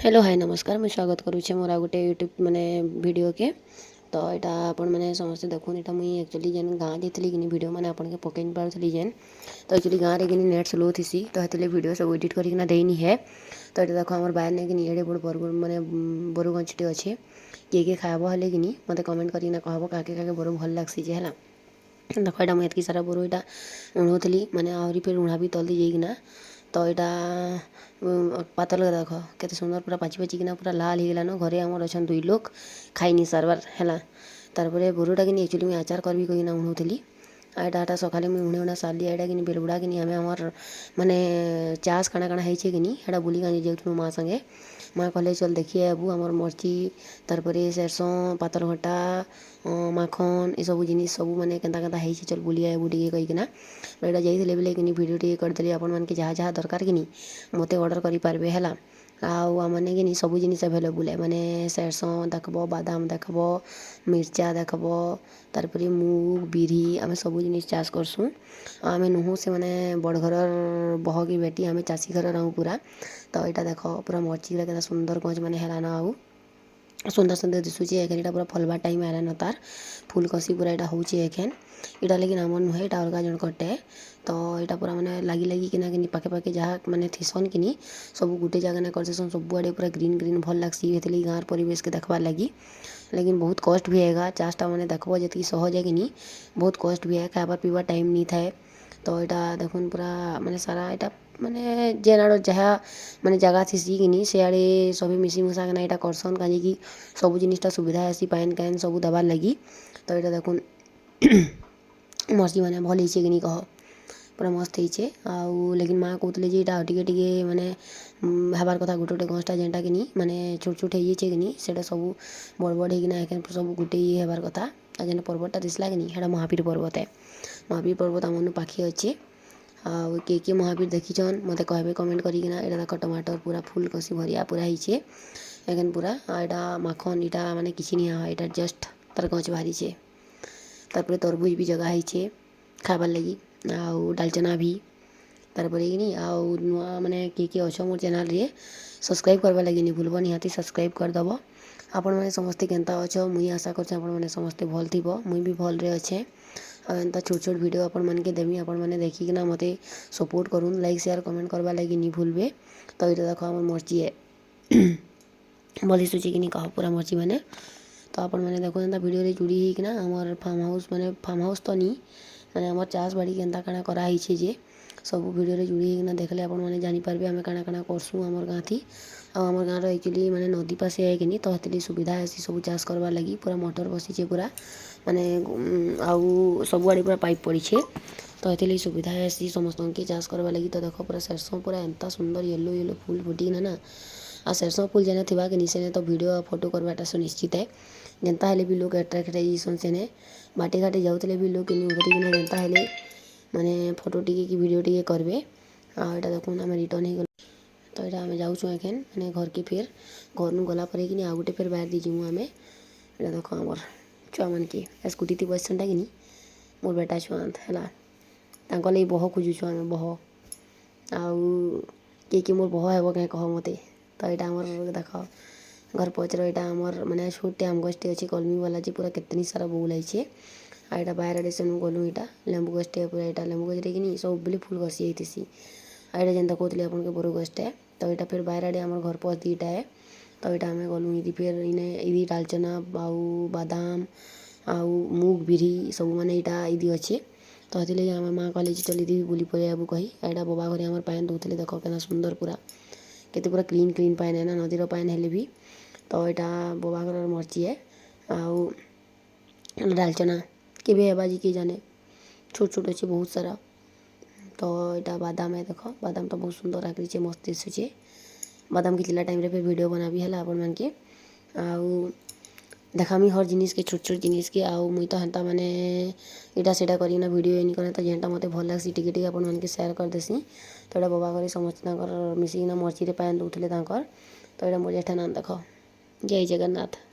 Hello hi नमस्कार मुझे स्वागत करुचे मोर आ गोटे यूट्यूब माने वीडियो के तो यहाँ आपण मैंने समस्ते देखुन यहाँ मुझे एक्चुअली जेन गाँ जाइली कि वीडियो मैंने आपन के पकई पार्ली जेन तो एक्चुअली गाँव में नेट स्लो थी तो हेतु वीडियो सब एडिट करना देनी है। तो ये देख आम बाहर नहीं कि बड़ बर मैंने बरु गछटे अच्छे किए खाइब हेल्ले कि मत कमेंट करना कहब क्या बरु भल लग्सी है देख यहाँ मुझे सारा बरु यहाँ उड़ौली मैंने आहरी फिर उड़ा भी तलदी जाइकिना तो यहाँ पातल देख के सुंदर पूरा पाची पाचिकिना पूरा लाल हो गलान घरे आमर अच्छा 2 लोग खाई नहीं सारबार है तार बरुटा कि एक्चुअली मुझे आचार करबी कहीना उड़ौली आटा सका मुझे उड़े उड़ा सारी एटा कि बेलबुड़ा कि आम आमर माने चाष काଣା काଣା है कि बुली जाऊँ माँ संगे माँ कहले चल देखिए आबू आमर मर्ची तारपरे सरसों पातल घटा माखन ये सब जिन सब माने केन्ता केन्ता है चल बुली आबू टे कहीकिना यहाँ जाइए बेले कि भिडियो टे करदेली आपण मैंने जहाँ जहाँ दरकार कि मत अर्डर करेंगे है आने कि सब जिन एभेलेबुल है माने सरसों देखब बादाम देखब मिर्चा देखब तारपरे मुग बिरी आम सब जिन चाष करसूँ आम नुह से मैंने बड़ घर बह की बेटी आम चाषी घर रहूँ पूरा तो यहाँ देख पूरा मर्ची के सुंदर गच मैंने है आउ सुंदर सुंदर दिशुचे एखेन पूरा फलवा टाइम आलान तार फुल कसी पूरा यहाँ हूँ एखेन यहाँ लेकिन आम नुहे यहाँ अलग जन कटे तो यहाँ पूरा मैंने लगी लगी कि पाखे पाखे जहाँ मैंने थीसन कि सब गोटे जगह करसन सब आड़े पूरा ग्रीन ग्रीन भल लग्सी ये गाँव परिवेश के देखबार लगी लेकिन बहुत कष्ट भी है चाषटा मैंने देखो जी सहज है कि बहुत कष्ट भी है खाबार पीबार टाइम नहीं थाए तो यहाँ देखुन पूरा मैंने सारा यहाँ माने जेन आड़ जहाँ माने जगह थी कि सियाड़े सभी मिसी मुसा के यहाँ करसन कहीं सब जिनटा सुविधा आसी पान कैन सब दबार लगी तो यहाँ देखुन मर्ची मैंने भल हो कि कह पूरा मस्त होचे आउ लेकिन माँ कहते जे यहाँ टे माने हबार कथा गोटे गोटे गछटा जेनटा कि माने छोट छोट हो कि सब बड़ बड़ होना सब गोटे हबार कथा जेन पर्वतटा दिसला कि महावीर पर्वत है महावीर पर्वत आमनु पाखे अच्छे आउ किए महावीर देखीछन मत कहे कमेंट करना यहाँ देख टमाटर पूरा फुल कसी भरिया पूरा होचे एखन पूरा यहाँ माखन यहाँ माने किसी नहीं यहाँ जस्ट तार गच बाहरी तारपरे तरबुज भी जगह होचे खाबार लगी आउ डालचना भी तारपरे कि आउ नुआ माने किए अच्छो मोर चैनल रे सब्सक्राइब करवा लगी नहीं भूलब निहाती सब्सक्राइब करदेव आपण मैंने समस्ते केन्ता अच्छो मुई आशा कर मैंने समस्ते भल थी मुई भी भल रे अच्छे एंता छोट छोट वीडियो आपण मानके देवी आपण मैंने देखिकिना मते सपोर्ट करूँ लाइक शेयर कमेंट करवा लगी नहीं भूलबे तो ये देख आम मर्ची है भल दिशुचे कि कह पूरा मर्ची मैंने तो आपण मैंने देखो एंता वीडियो जोड़ी होना आमर फार्म हाउस तो नहीं मैंने आम चाष बाड़ी केन्ता काଣା कराई जे सब वीडियो जोड़ी होना देखले आपण मैंने जानीपारे आम काଣା काଣା करसूँ आमर गाँ थी आमर गाँव एक्चुअली मैंने नदी पासे है कि तो हेतु सुविधा आसी सब चाष करवा लगी पूरा मोटर बसीचे पूरा माने आउ सब आड़े पूरा पाइप पड़ी तो ये सुविधा आसी समस्त के चाष करवा लगी तो देख पूरा सरसों पूरा एंता सुंदर येलो येलो फूल फुटिना ना आ सरसों फूल जेने थिबा के निसेने तो वीडियो फोटो करवाटा सुनिश्चित है जेनता हेले भी लोग अट्रैक्ट रही सेने बाटे घाटे जाऊले भी लोग उतरिकिना जेनता हेले माने फोटो टी कि वीडियो टी करबे यहाँ देखुन आम रिटर्न हो तो यहाँ आम जाऊँ एखेन मैंने घर की फिर घर नु गला पर कि आउ गोटे फिर बाहर दीजिमु आम यहाँ देख आमर छुआ मान के स्कूटी थी बसटा कि मोर बेटा छुआंत है बह खोजुछु आम बह आउ किए मोर बह हे क्या कह मत तो यहाँ आमर देख घर पचर यहाँ आमर मैंने छोटे आम गछटे अच्छे कलमी वाला जे पूरा कितनी सारा बउल आईचे आ यहाँ बाहर आड़े से गलु यहाँ लेंबू गछटे पूरा यहाँ लेंबू गछटे कि सब बेले फुल घसी जाती यहाँ जेनता कहते आपन के बरु गछटे तो यहाँ फिर बाहर आड़े आमर घर पच दीटा है तो यहाँ आम गलु इदी फिर इने इदी डालचना आउ बादाम आउ मुग बिरी सब माने यहाँ इदी अच्छे तो हेतु आम माँ कहले चल इदी बुली पड़े आबू कही यहाँ बाबा घरे आम पान दौले देख के सुंदर पूरा केते पूरा क्लीन क्लीन पान है ना नदीर पान हेले भी तो यहाँ बाबा घर मर्ची है आउ डालचना के बाजी किए जाने छोट छोट अच्छे बहुत सारा तो यहाँ बादाम है देख बादाम तो बहुत सुंदर आकृति मस्त दिशुचे बादाम कितला टाइम रे फिर वीडियो बनाबी है आपण मान के आउ देखामी हर जिनिस के छोट छोट जिनिस के आउ मुई तो हेन्ता माने इटा सेटा करिना वीडियो एनी करे तो जेनटा मते भल लागसी टिके टिके आपण मान के शेयर कर देसी तो यहाँ बाबा घरे समस्त मिसिकिना मर्ची रे पान दौले तो यहाँ मोर जेठा नाम देख जय जगन्नाथ।